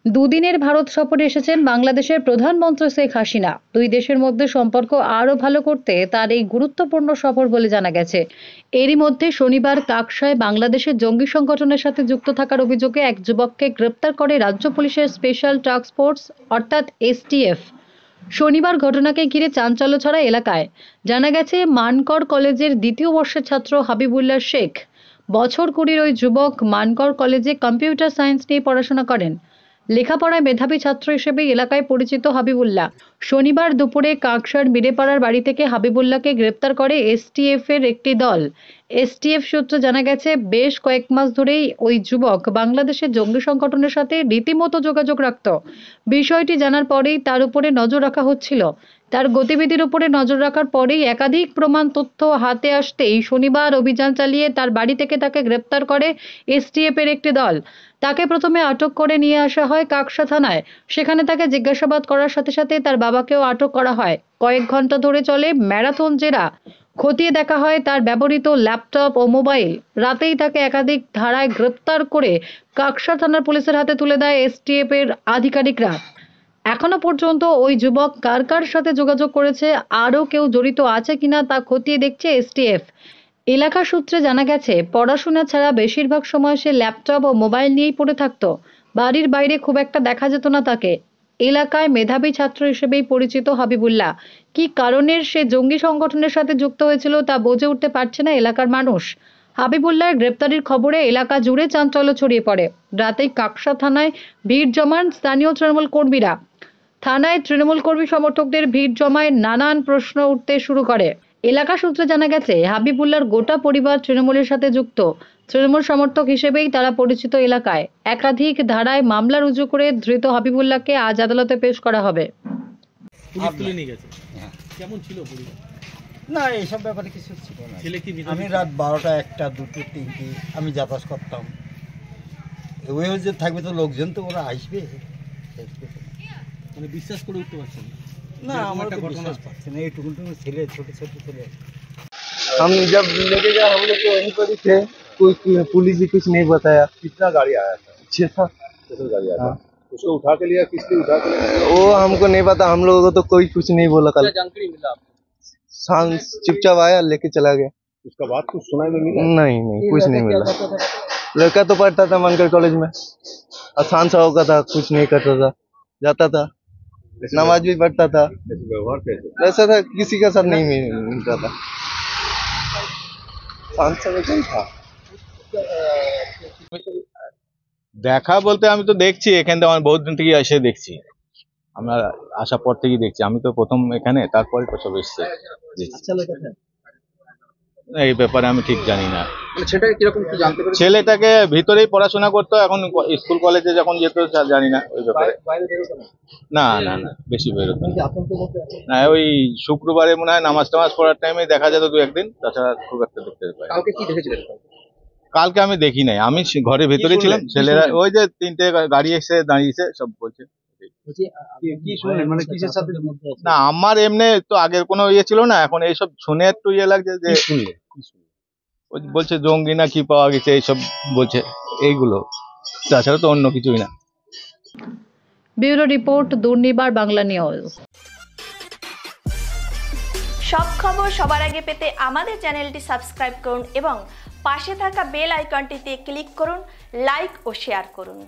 দুদিনের ভারত সফরে এসেছেন বাংলাদেশের প্রধানমন্ত্রী শেখ হাসিনা। দুই দেশের মধ্যে সম্পর্ক আরও ভালো করতে তার এই গুরুত্বপূর্ণ সফর বলে জানা গেছে। এরই মধ্যে শনিবার কাকসায় বাংলাদেশের জঙ্গি সংগঠনের সাথে যুক্ত থাকার অভিযোগে এক যুবককে গ্রেপ্তার করে রাজ্য পুলিশের স্পেশাল টাস্ক ফোর্স অর্থাৎ এসটিএফ। শনিবার ঘটনাকে ঘিরে চাঞ্চল্য ছড়া এলাকায়। জানা গেছে, মানকর কলেজের দ্বিতীয় বর্ষের ছাত্র হাবিবুল্লাহ শেখ, বছর 20 ওই যুবক মানকর কলেজে কম্পিউটার সায়েন্স নিয়ে পড়াশোনা করেন। লেখাপড়ায় মেধাবী ছাত্র হিসেবে এলাকায় পরিচিত হাবিবুল্লাহ। শনিবার দুপুরে কাকসার বিড়েপাড়ার বাড়ি থেকে হাবিবুল্লাহকে গ্রেপ্তার করে এসটিএফ এর একটি দল। এসটিএফ সূত্রে জানা গেছে, বেশ কয়েক মাস ধরেই ওই যুবক বাংলাদেশের জঙ্গি সংগঠনের সাথে রীতিমতো যোগাযোগ রাখত। বিষয়টি জানার পরেই তার উপরে নজর রাখা হচ্ছিল। তার গতিবিধির উপরে নজর রাখার পরেই একাধিক প্রমাণ তথ্য হাতে আসতেই শনিবার অভিযান চালিয়ে তার বাড়ি থেকে তাকে গ্রেপ্তার করে এসটিএফ এর একটি দল। তাকে প্রথমে আটক করে নিয়ে আসা হয় কাকসা থানায়। সেখানে তাকে জিজ্ঞাসাবাদ করার সাথে সাথে তার বাবাকেও আটক করা হয়। কয়েক ঘন্টা ধরে চলে ম্যারাথন জেরা। খতিয়ে দেখা হয় তার ব্যবহৃত ল্যাপটপ ও মোবাইল। রাতেই তাকে একাধিক ধারায় গ্রেপ্তার করে কাকসা থানার পুলিশের হাতে তুলে দেয় এসটিএফ এর আধিকারিকরা। এখনো পর্যন্ত ওই যুবক কার কার সাথে যোগাযোগ করেছে, আরও কেউ জড়িত আছে কিনা তা খতিয়ে দেখছে এসটিএফ। এলাকা সূত্রে জানা গেছে, পড়াশোনা ছাড়া বেশিরভাগ সময় সে ল্যাপটপ ও মোবাইল নিয়েই পড়ে থাকতো। বাড়ির বাইরে খুব একটা দেখা যেত না তাকে। এলাকায় মেধাবী ছাত্র হিসেবেই পরিচিত হাবিবুল্লাহ। কি কারণে সে জঙ্গি সংগঠনের সাথে যুক্ত হয়েছিল তা বুঝে উঠতে পারছে না এলাকার মানুষ। হাবিবুল্লাহর গ্রেপ্তারির খবরে এলাকা জুড়ে চাঞ্চল্য ছড়িয়ে পড়ে। রাতেই কাকসা থানায় ভিড় জমান স্থানীয় তৃণমূল কর্মীরা। থানায় তৃণমূল কর্মী সমর্থকদের ভিড় জমায় নানান প্রশ্ন উঠতে শুরু করে। এলাকা সূত্রে জানা গেছে, হাবিবুল্লাহর গোটা পরিবার তৃণমূলের সাথে যুক্ত। তৃণমূল সমর্থক হিসেবেই তারা পরিচিত এলাকায়। একাধিক ধারায় মামলা রুজু করে ধৃত হাবিবুল্লাহকে আজ আদালতে পেশ করা হবে। না, এইসব ব্যাপারে কিছু ছিল না। আমি রাত 12টা 1টা 2টো 3টে আমি যাতায়াত করতাম। ওই যে থাকবে তো লোকজন, তো ওরা আসবে, মানে বিশ্বাস করে উঠতে পারছেন না? আমার তো বিশ্বাস পাচ্ছে না। এইটুকু ছেলে, ছোট ছোট ছেলে। हम जब लेके गए हम लोग तो वहीं पर ही थे, कोई पुलिस ही कुछ नहीं बताया। कितना गाड़ी आया था? 6 था। गाड़ी आया था। उसको उठा के लिया, किस लिए उठा के लिया? वो हमको नहीं पता, हम लोगों को तो कोई कुछ नहीं बोला। कल जानकारी मिला? शांत चुपचाप आया, लेके चला गया। उसका बात कुछ सुनाई में मिला? नहीं कुछ नहीं मिला। लड़का तो पढ़ता था मानकर कॉलेज में, आसान सा होगा था, कुछ नहीं करता था, जाता था, नमाज भी पढ़ता था। व्यवहार कैसे? वैसा था, किसी का साथ नहीं मिलता था, शांत सा व्यक्ति था। দেখা বলতে আমি তো দেখছি এখান থেকে, আমার বহুত দিন থেকে এসে দেখছি, আমরা আসার পর থেকেই দেখছি। আমি তো প্রথম এখানে, তারপরে তো সব এসছে। এই ব্যাপারে আমি ঠিক জানি না। সেটাকে কিরকম কি জানতে পেরেছেন? ছেলেটাকে ভিতরেই পড়াশোনা করতো, এখন স্কুল কলেজে যখন যেত জানি না ওই ব্যাপারে। না না না, বেশি বেরোতো না। ওই শুক্রবারে মনে হয় নামাজ টামাজ পড়ার টাইমে দেখা যেত 2-1 দিন, তাছাড়া খুব একটা দেখতে পাই। কালকে কি দেখেছিলেন? কালকে আমি দেখি নাই, আমি ঘরের ভেতরে ছিলাম। ছেলেরা ওই যে 3টে গাড়ি এসে দাঁড়িয়েছে, সব বলছে। কি শুনলেন, মানে কিসের সাথে? না, আমার এমনি তো আগের কোনো ইয়ে ছিল না, এখন এইসব শুনে একটু ইয়ে লাগছে যে বলছে জঙ্গি না কি পাওয়া গেছে, এইসব বলছে, এইগুলো, তাছাড়া তো অন্য কিছুই না। Bureau report, Durnibar Bangla news. সব খবর সবার আগে পেতে আমাদের চ্যানেলটি সাবস্ক্রাইব করুন এবং পাশে থাকা বেল আইকনটিতে ক্লিক করুন। লাইক ও শেয়ার করুন।